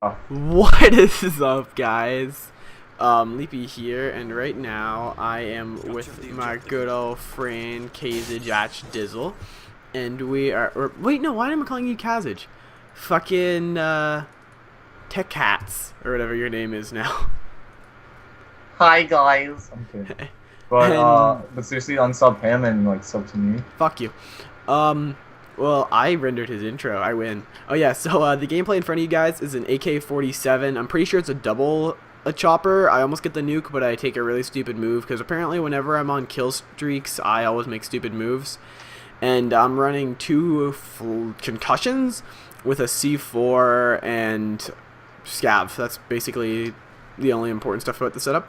Oh, What is up, guys? Leapy here, and right now I am with my good old friend Kazage Dizzle, and we are. Or, wait, no, why am I calling you Kazage? Fucking techcats or whatever your name is now. hi guys. I'm kidding. But And but seriously, unsub him and like sub to me. fuck you. Um, well, I rendered his intro. I win. Oh yeah, so the gameplay in front of you guys is an AK-47. I'm pretty sure it's a chopper. I almost get the nuke, but I take a really stupid move because apparently whenever I'm on kill streaks, I always make stupid moves. And I'm running two concussions with a C4 and scav. That's basically the only important stuff about the setup.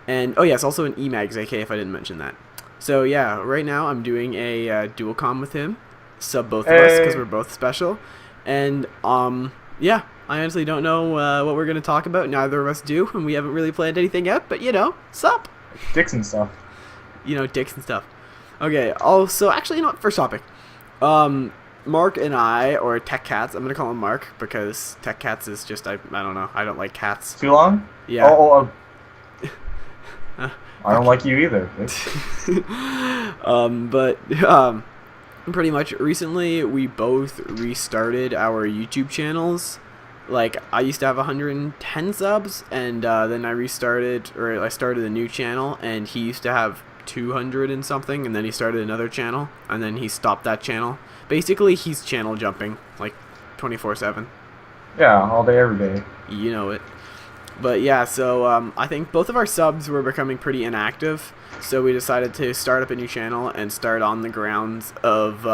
And oh yes, also an EMAGs AK if I didn't mention that. So yeah, right now I'm doing a dual com with him, sub both of us because Hey, we're both special, and yeah, I honestly don't know what we're gonna talk about. Neither of us do, and we haven't really planned anything yet. But you know, sup, dicks and stuff. dicks and stuff. Okay. Also, actually, you know what? First topic. Mark and I, or Tech Cats. I'm gonna call him Mark because Tech Cats is just I don't know. I don't like cats. Too long? Yeah. I don't like you either. But pretty much recently we both restarted our YouTube channels. Like I used to have 110 subs, and then I started a new channel, and he used to have 200 and something, and then he started another channel, and then he stopped that channel. Basically, he's channel jumping like 24/7. Yeah, all day, every day. You know it. But yeah, so I think both of our subs were becoming pretty inactive, so we decided to start up a new channel and start on the grounds of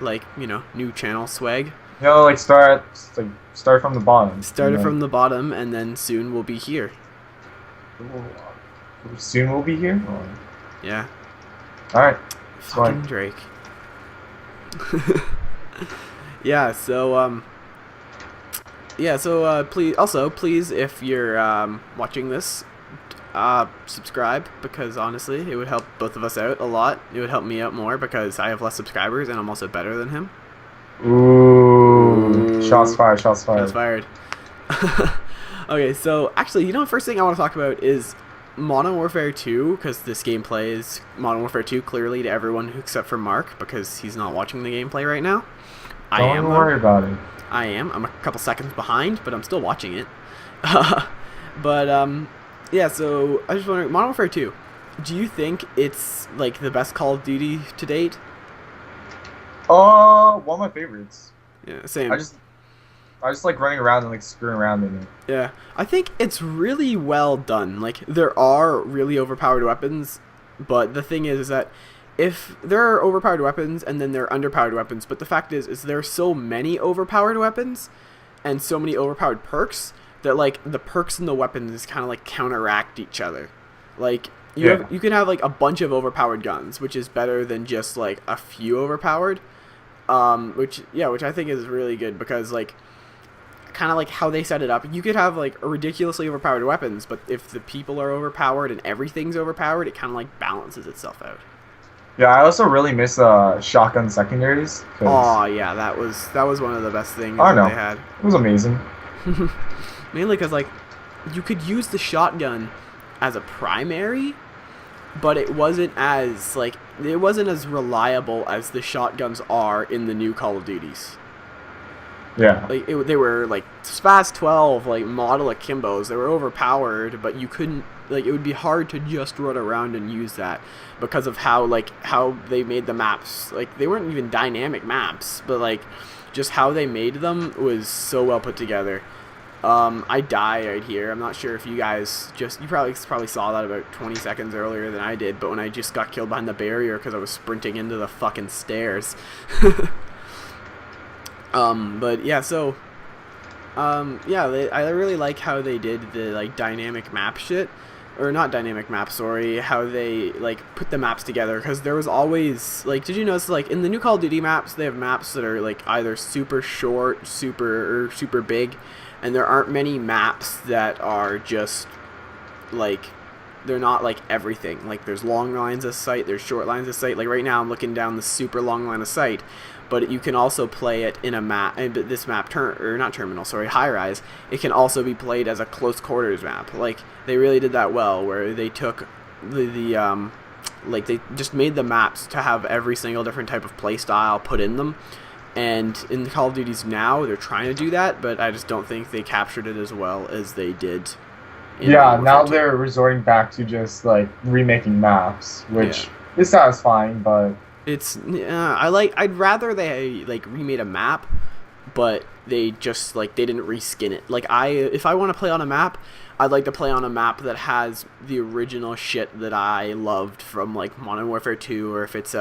new channel swag. You know, start from the bottom. Started from the bottom, and then soon we'll be here. Soon we'll be here. Yeah. All right. Fucking Fine. Drake. Yeah. So please, if you're watching this, subscribe, because honestly, it would help both of us out a lot. It would help me out more because I have less subscribers and I'm also better than him. Ooh. Shots fired. Shots fired. Shots fired. Okay, so actually, first thing I want to talk about is Modern Warfare 2, because this gameplay is Modern Warfare 2 clearly to everyone except for Mark, because he's not watching the gameplay right now. Don't worry about it. I am. I'm a couple seconds behind, but I'm still watching it. But yeah. So I just wondering, Modern Warfare 2. Do you think it's like the best Call of Duty to date? One of my favorites. Yeah, same. I just like running around and like screwing around in it. Yeah, I think it's really well done. Like there are really overpowered weapons, but the thing is that if there are overpowered weapons and then there are underpowered weapons, but the fact is there are so many overpowered weapons and so many overpowered perks that like the perks and the weapons kind of like counteract each other. Like you can have like a bunch of overpowered guns, which is better than just like a few overpowered. Which I think is really good because like kind of like how they set it up. You could have like ridiculously overpowered weapons, but if the people are overpowered and everything's overpowered, it kind of like balances itself out. Yeah, I also really miss shotgun secondaries. Oh yeah, that was one of the best things I that know. they had. It was amazing. Mainly because like you could use the shotgun as a primary, but it wasn't as reliable as the shotguns are in the new Call of Duties. Yeah. Like they were like Spaz 12 like model akimbos. They were overpowered, but you couldn't like it would be hard to just run around and use that because of how they made the maps. Like they weren't even dynamic maps, but like just how they made them was so well put together. I die right here. I'm not sure if you guys you probably saw that about 20 seconds earlier than I did, but when I just got killed behind the barrier because I was sprinting into the fucking stairs. But yeah, so I really like how they did the like dynamic map shit, or not dynamic map, sorry, how they like put the maps together, because there was always like, did you notice like in the new Call of Duty maps they have maps that are like either super short, super big, and there aren't many maps that are just like they're not like everything. Like there's long lines of sight, there's short lines of sight. Like right now I'm looking down the super long line of sight, but you can also play it in a map. And this map or not terminal, sorry, high rise. It can also be played as a close quarters map. Like they really did that well, where they took the like they just made the maps to have every single different type of play style put in them. And in the Call of Duties now, they're trying to do that, but I just don't think they captured it as well as they did. Yeah, now they're resorting back to just like remaking maps, which is satisfying, but it's I'd rather they like remade a map, but they just like they didn't reskin it. Like if I want to play on a map, I'd like to play on a map that has the original shit that I loved from like Modern Warfare 2, or if it's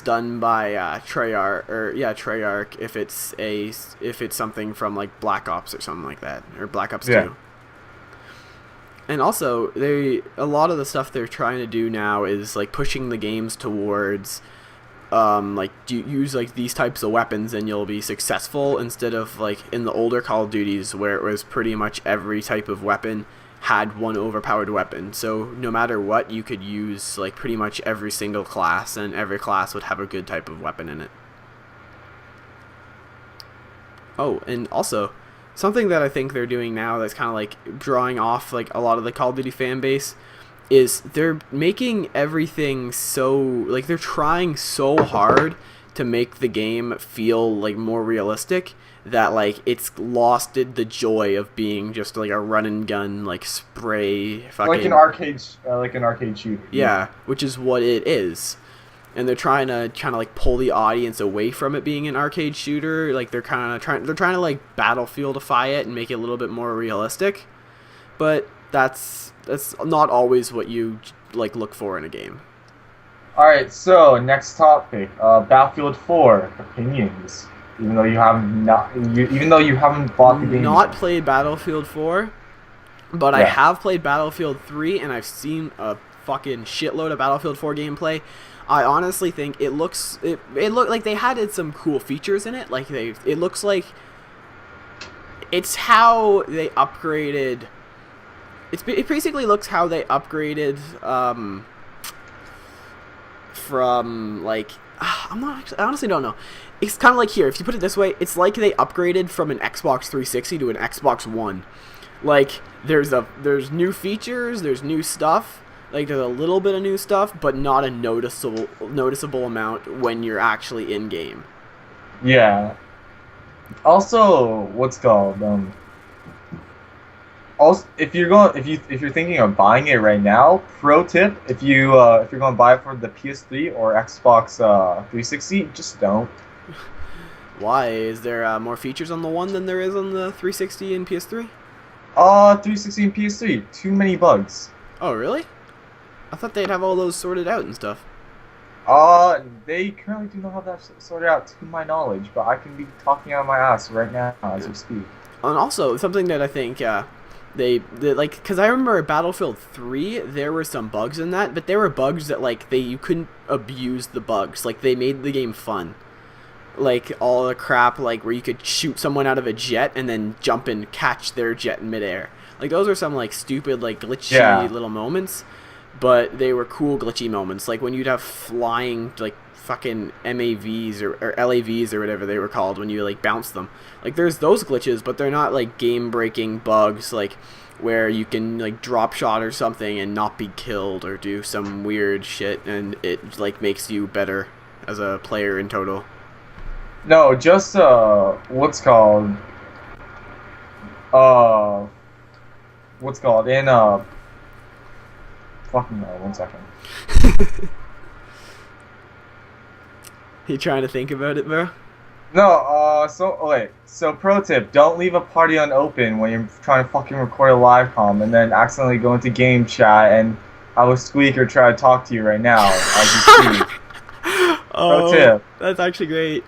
done by Treyarch, if it's something from like Black Ops or something like that, or Black Ops 2. And also, a lot of the stuff they're trying to do now is like pushing the games towards like use like these types of weapons and you'll be successful, instead of like in the older Call of Duties where it was pretty much every type of weapon had one overpowered weapon. So no matter what, you could use like pretty much every single class, and every class would have a good type of weapon in it. Oh, and also something that I think they're doing now that's kind of like drawing off like a lot of the Call of Duty fan base is they're making everything so like they're trying so hard to make the game feel like more realistic that like it's lost the joy of being just like a run and gun like spray fucking like an arcade shooter. Yeah, which is what it is. And they're trying to kind of like pull the audience away from it being an arcade shooter. Like they're trying to like Battlefieldify it and make it a little bit more realistic. But that's not always what you like look for in a game. All right, so next topic, Battlefield 4 opinions. Even though you haven't bought the game. Not played Battlefield 4, but I have played Battlefield 3, and I've seen a fucking shitload of Battlefield 4 gameplay. I honestly think it looked like they had some cool features in it. Like it looks like it's how they upgraded. It basically looks how they upgraded from like I honestly don't know. It's kind of like here, if you put it this way, it's like they upgraded from an Xbox 360 to an Xbox One. Like there's new features, there's new stuff. Like there's a little bit of new stuff, but not a noticeable amount when you're actually in game. Yeah. Also, what's called also, if you're thinking of buying it right now, pro tip: if you're going to buy it for the PS3 or Xbox 360, just don't. Why? Is there more features on the one than there is on the 360 and PS3? 360 and PS3, too many bugs. Oh, really? I thought they'd have all those sorted out and stuff. They currently do not have that sorted out to my knowledge, but I can be talking out of my ass right now as we speak. And also, something that I think they like, because I remember Battlefield 3, there were some bugs in that, but there were bugs that like you couldn't abuse the bugs. Like they made the game fun. Like all the crap like where you could shoot someone out of a jet and then jump and catch their jet in midair. Like those are some like stupid like glitchy little moments, but they were cool glitchy moments. Like when you'd have flying like fucking MAVs or LAVs or whatever they were called when you like bounce them. Like there's those glitches, but they're not like game breaking bugs like where you can like drop shot or something and not be killed or do some weird shit and it like makes you better as a player in total. No, just what's called in fucking 1 second. You trying to think about it, bro? No, so pro tip, don't leave a party unopened when you're trying to fucking record a live comm and then accidentally go into game chat and have a squeaker try to talk to you right now as you speak. Oh, pro tip. That's actually great.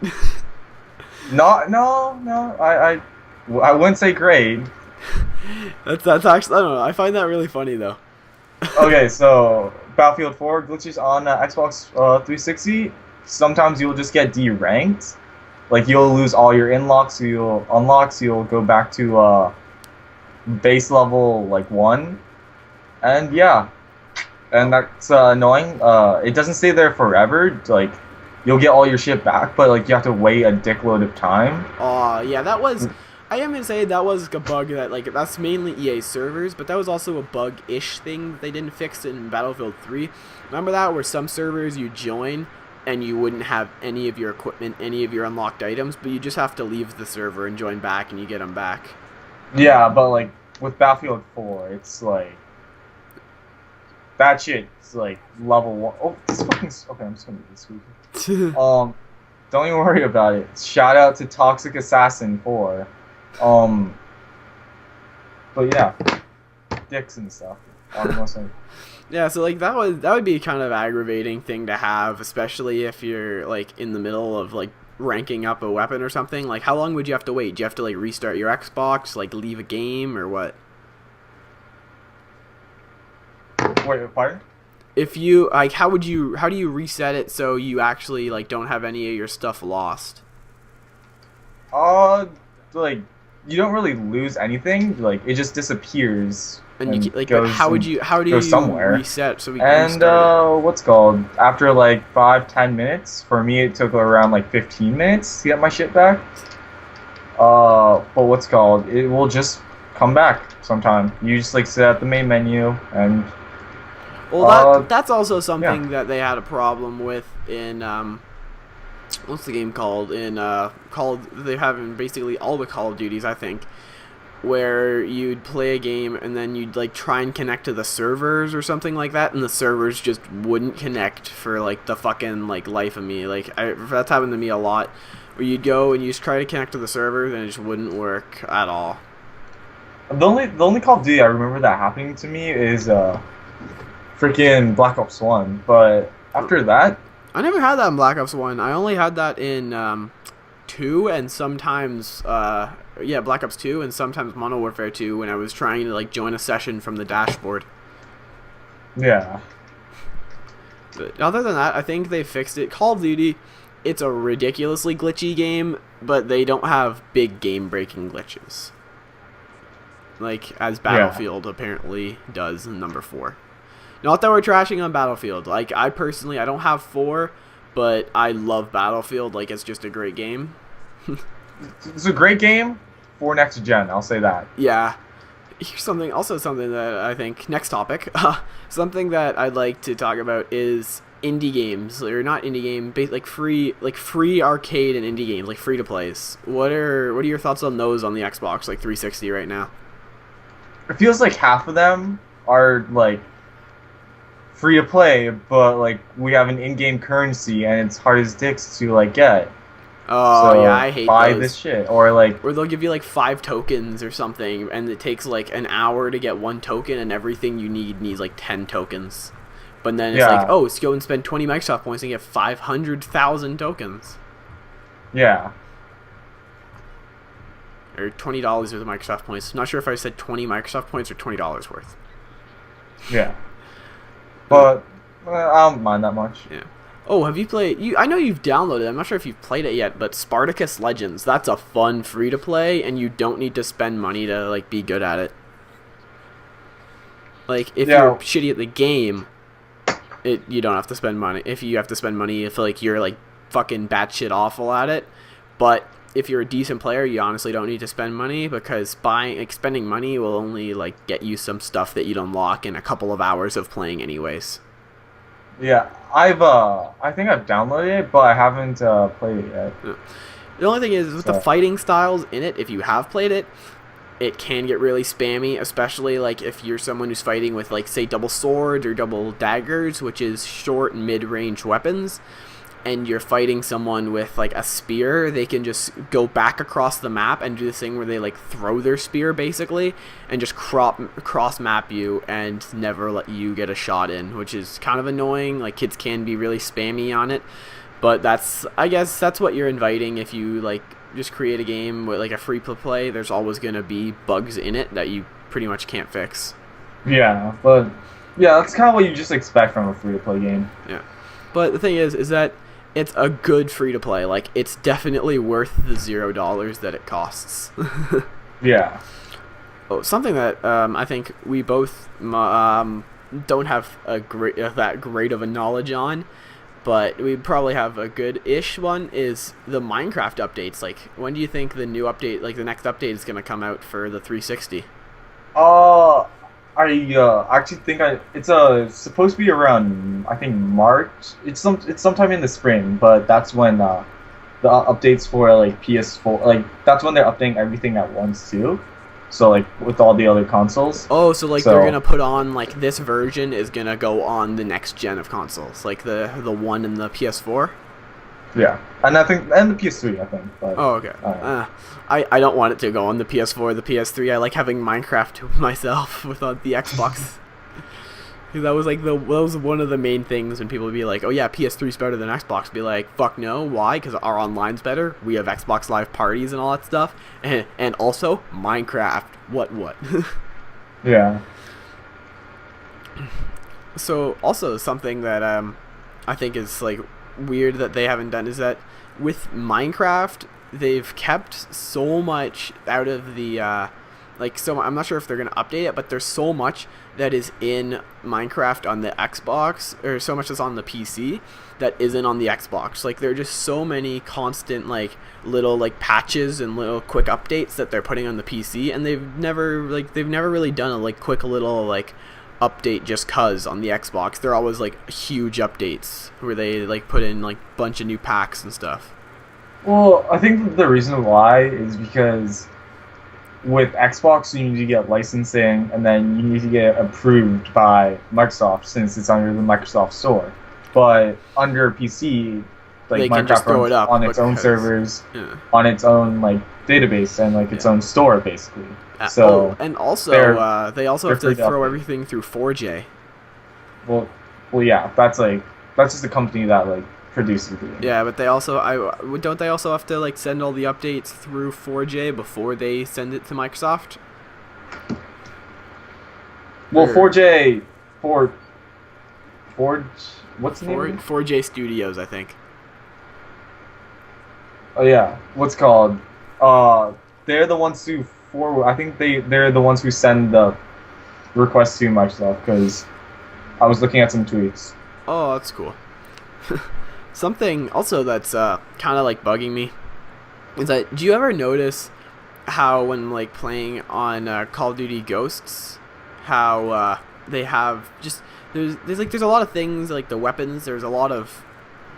No, I wouldn't say great. That's actually, I don't know, I find that really funny though. Okay, so Battlefield 4 glitches on Xbox 360. Sometimes you'll just get deranked. Like you'll lose all your unlocks, so you'll go back to base level like 1. And yeah, and that's annoying. It doesn't stay there forever. Like, you'll get all your shit back, but like you have to wait a dickload of time. Yeah, that was. I am gonna say that was a bug that like that's mainly EA servers, but that was also a bug-ish thing that they didn't fix in Battlefield 3. Remember that where some servers you join and you wouldn't have any of your equipment, any of your unlocked items, but you just have to leave the server and join back, and you get them back. Yeah, but like with Battlefield 4, it's like that shit's like level 1. Oh, this fucking okay. I'm just gonna do this squeaky. Don't even worry about it. Shout out to Toxic Assassin 4. But yeah, dicks and stuff. Yeah, so like that would be kind of aggravating thing to have, especially if you're like in the middle of like ranking up a weapon or something. Like, how long would you have to wait? Do you have to like restart your Xbox, like leave a game, or what? Wait, pardon? If you like, how do you reset it so you actually like don't have any of your stuff lost? Like you don't really lose anything. Like it just disappears. And you like, how do you somewhere. Reset so we can restart it? What's called after like 5-10 minutes. For me, it took around like 15 minutes to get my shit back. But what's called it will just come back sometime. You just like sit at the main menu and. Well, that's also something that they had a problem with in what's the game called? They have in basically all the Call of Duties, I think, where you'd play a game and then you'd like try and connect to the servers or something like that, and the servers just wouldn't connect for like the fucking like life of me. Like that's happened to me a lot, where you'd go and you just try to connect to the servers and it just wouldn't work at all. The only Call of Duty I remember that happening to me is freaking Black Ops 1, but after that... I never had that in Black Ops 1. I only had that in 2 and sometimes, Black Ops 2 and sometimes Modern Warfare 2 when I was trying to, like, join a session from the dashboard. Yeah. But other than that, I think they fixed it. Call of Duty, it's a ridiculously glitchy game, but they don't have big game-breaking glitches. Like, as Battlefield apparently does in number 4. Not that we're trashing on Battlefield. Like, I don't have 4, but I love Battlefield. Like, it's just a great game. It's a great game for next gen, I'll say that. Yeah. Here's something that I think, next topic, something that I'd like to talk about is indie games, or not indie game, like free arcade and indie games, like free to plays. What are your thoughts on those on the Xbox, like 360 right now? It feels like half of them are like free to play, but like we have an in-game currency and it's hard as dicks to like get. Oh, so yeah, I hate buy those. This shit, or they'll give you like 5 tokens or something, and it takes like an hour to get 1 token, and everything you needs like 10 tokens. But then it's like, oh, let's go and spend 20 Microsoft points and get 500,000 tokens. Yeah. Or $20 worth of Microsoft points. I'm not sure if I said 20 Microsoft points or $20 worth. Yeah. But I don't mind that much. Yeah. Oh, have you played... I know you've downloaded it. I'm not sure if you've played it yet, but Spartacus Legends. That's a fun free-to-play, and you don't need to spend money to like be good at it. Like, if you're shitty at the game, you don't have to spend money. If you have to spend money, if like you're like fucking batshit awful at it. But if you're a decent player, you honestly don't need to spend money, because spending money will only like get you some stuff that you'd unlock in a couple of hours of playing anyways. Yeah, I think I've downloaded it, but I haven't played it yet. The only thing is with the fighting styles in it, if you have played it, it can get really spammy, especially like if you're someone who's fighting with like say double swords or double daggers, which is short and mid-range weapons, and you're fighting someone with like a spear, they can just go back across the map and do this thing where they like throw their spear basically and just cross map you and never let you get a shot in, which is kind of annoying. Like, kids can be really spammy on it, but I guess that's what you're inviting if you like just create a game with like a free play. There's always going to be bugs in it that you pretty much can't fix. Yeah, but yeah, that's kind of what you just expect from a free to play game. Yeah, but the thing is that it's a good free-to-play. Like, it's definitely worth the $0 that it costs. Yeah. Oh, something that I think we both don't have that great of a knowledge on, but we probably have a good-ish one, is the Minecraft updates. Like, when do you think the new update, like the next update, is going to come out for the 360? Uh, I actually think it's supposed to be around, I think, March. It's sometime in the spring, but that's when the updates for like PS4, like that's when they're updating everything at once too. So like with all the other consoles. Oh, so like they're So gonna put on like this version is gonna go on the next gen of consoles, like the one in the PS4. yeah, and I think and the PS3 I think. But Oh, okay. I don't want it to go on the PS4, the PS3. I like having Minecraft to myself without the Xbox. That was like that was one of the main things when people would be like, "Oh yeah, PS3's better than Xbox." Be like, "Fuck no, why? Because our online's better. We have Xbox Live parties and all that stuff, and also Minecraft. What?" yeah. So also something that I think is like weird that they haven't done is that with Minecraft they've kept so much out of the so I'm not sure if they're gonna update it, but there's so much that is in Minecraft on the Xbox, or so much that's on the PC that isn't on the Xbox. Like there are just so many constant like little like patches and little quick updates that they're putting on the PC, and they've never really done a like quick little like update just cuz on the Xbox. They're always like huge updates where they like put in like bunch of new packs and stuff. Well, I think the reason why is because with Xbox, you need to get licensing, and then you need to get approved by Microsoft since it's under the Microsoft Store. But under PC, like They can just Minecraft throw runs it up on its own because- servers, Yeah. on its own like database, and like its own store basically. Oh, So and also they also they're have to free to throw update. everything through 4J. well, yeah, that's just a company that like produces the game. Yeah, but they also don't they also have to like send all the updates through 4J before they send it to Microsoft? Well, Or- 4J, Forge, what's the name? of it? 4J Studios, I think. Oh yeah, what's it called? They're the ones who forward. I think they're the ones who send the request to Microsoft because I was looking at some tweets. Oh, that's cool. Something also that's kind of like bugging me is that, do you ever notice how when like playing on Call of Duty Ghosts, how they have just there's a lot of things like the weapons. There's a lot of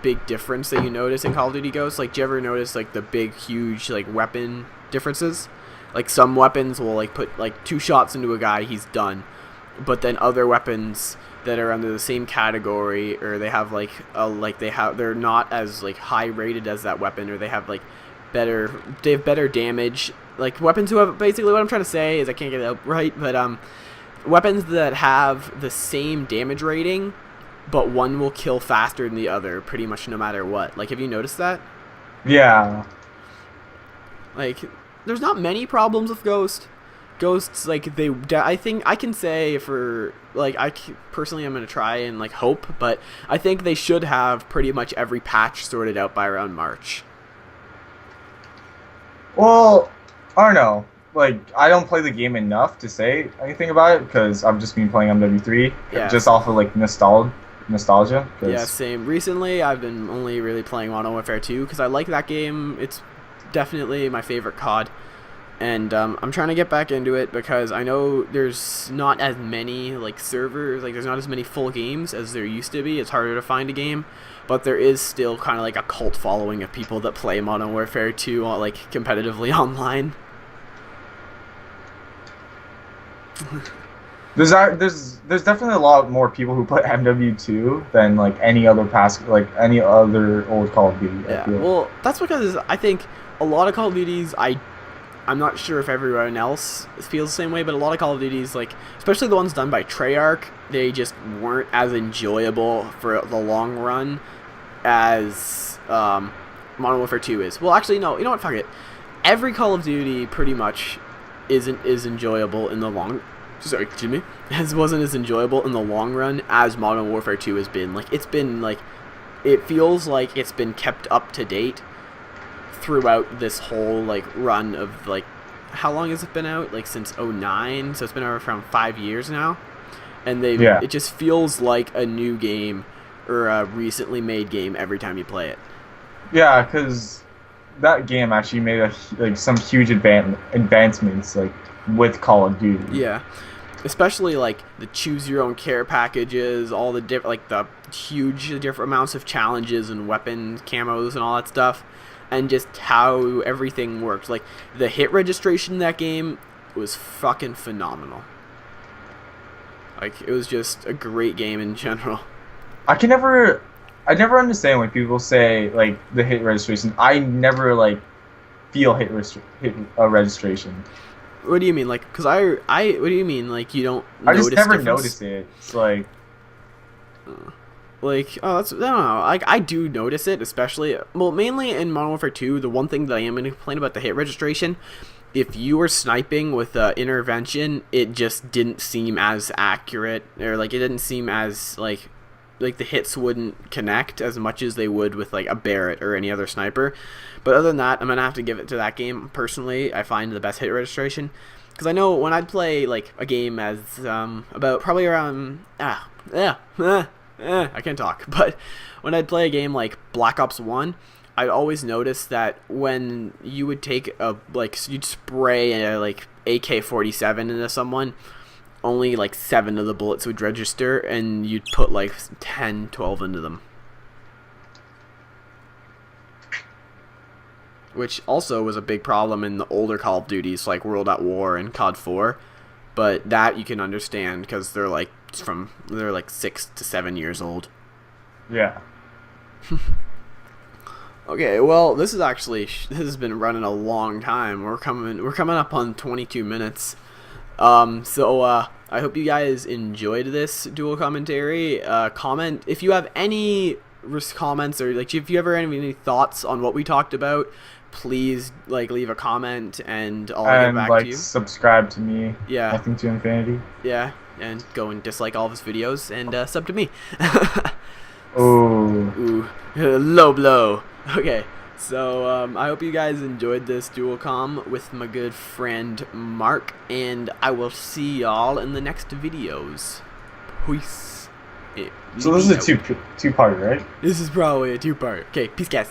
big difference that you notice in Call of Duty Ghosts. Like, do you ever notice like the big huge like weapon differences? Like some weapons will like put like 2 shots into a guy, he's done, but then other weapons that are under the same category, or they have like they're not as like high rated as that weapon, or they have better damage. Like weapons who have, basically what I'm trying to say is, I can't get it out right, but weapons that have the same damage rating, but one will kill faster than the other pretty much no matter what. Like, have you noticed that? Yeah. Like, there's not many problems with Ghosts, like, I think I can say for, like, personally I'm going to try and, like, hope, but I think they should have pretty much every patch sorted out by around March. Well, I don't know. Like, I don't play the game enough to say anything about it because I've just been playing MW3 Yeah. just off of like nostalgia. 'Cause Yeah, same. Recently, I've been only really playing Modern Warfare 2 because I like that game. It's definitely my favorite COD. And I'm trying to get back into it because I know there's not as many like servers, like there's not as many full games as there used to be. It's harder to find a game, but there is still kind of like a cult following of people that play Modern Warfare 2 like competitively online. There's definitely a lot more people who play MW2 than like any other any other old Call of Duty. I Yeah, feel. well, that's because I think a lot of Call of Duties, I'm not sure if everyone else feels the same way, but a lot of Call of Duties, like, especially the ones done by Treyarch, they just weren't as enjoyable for the long run as Modern Warfare 2 is. Well, actually, no, you know what, fuck it. Every Call of Duty pretty much is enjoyable in the wasn't as enjoyable in the long run as Modern Warfare 2 has been. Like, it's been, like, it feels like it's been kept up to date throughout this whole like run of like how long has it been out? Like since '09, so it's been out around 5 years now. And Yeah. it just feels like a new game or a recently made game every time you play it. Yeah, because that game actually made like some huge advancements like with Call of Duty. Yeah, especially like the choose your own care packages, all the like the huge different amounts of challenges and weapon camos and all that stuff, and just how everything worked. Like the hit registration in that game was fucking phenomenal. Like it was just a great game in general. I never understand when people say like the hit registration. I never like feel registration. What do you mean? Like, cause what do you mean? Like, you don't I just notice never difference? notice it. It's like, Like, oh, that's I don't know. Like, I do notice it, especially well, mainly in Modern Warfare 2. The one thing that I am going to complain about the hit registration, if you were sniping with intervention, it just didn't seem as accurate, or like it didn't seem as like the hits wouldn't connect as much as they would with like a Barrett or any other sniper. But other than that, I'm gonna have to give it to that game. Personally, I find the best hit registration because I know when I'd play like a game as about probably around I can't talk, but when I'd play a game like Black Ops 1, I'd always notice that when you would take a you'd spray a like AK-47 into someone, only like 7 of the bullets would register, and you'd put like 10, 12 into them. Which also was a big problem in the older Call of Duties like World at War and COD 4. But that you can understand because they're like 6 to 7 years old. yeah. Okay, well, this has been running a long time. We're coming up on 22 minutes. I hope you guys enjoyed this dual commentary. Comment if you have any comments, or like if you ever have any thoughts on what we talked about. Please like leave a comment, and I'll get back to you. Subscribe to me. Yeah. Nothing to infinity. Yeah, and go and dislike all of his videos and sub to me. Ooh. Ooh, low blow. Okay. So, I hope you guys enjoyed this dual com with my good friend Mark, and I will see y'all in the next videos. Peace. So this is a two-parter, right? This is probably a 2-part. Okay, peace guys.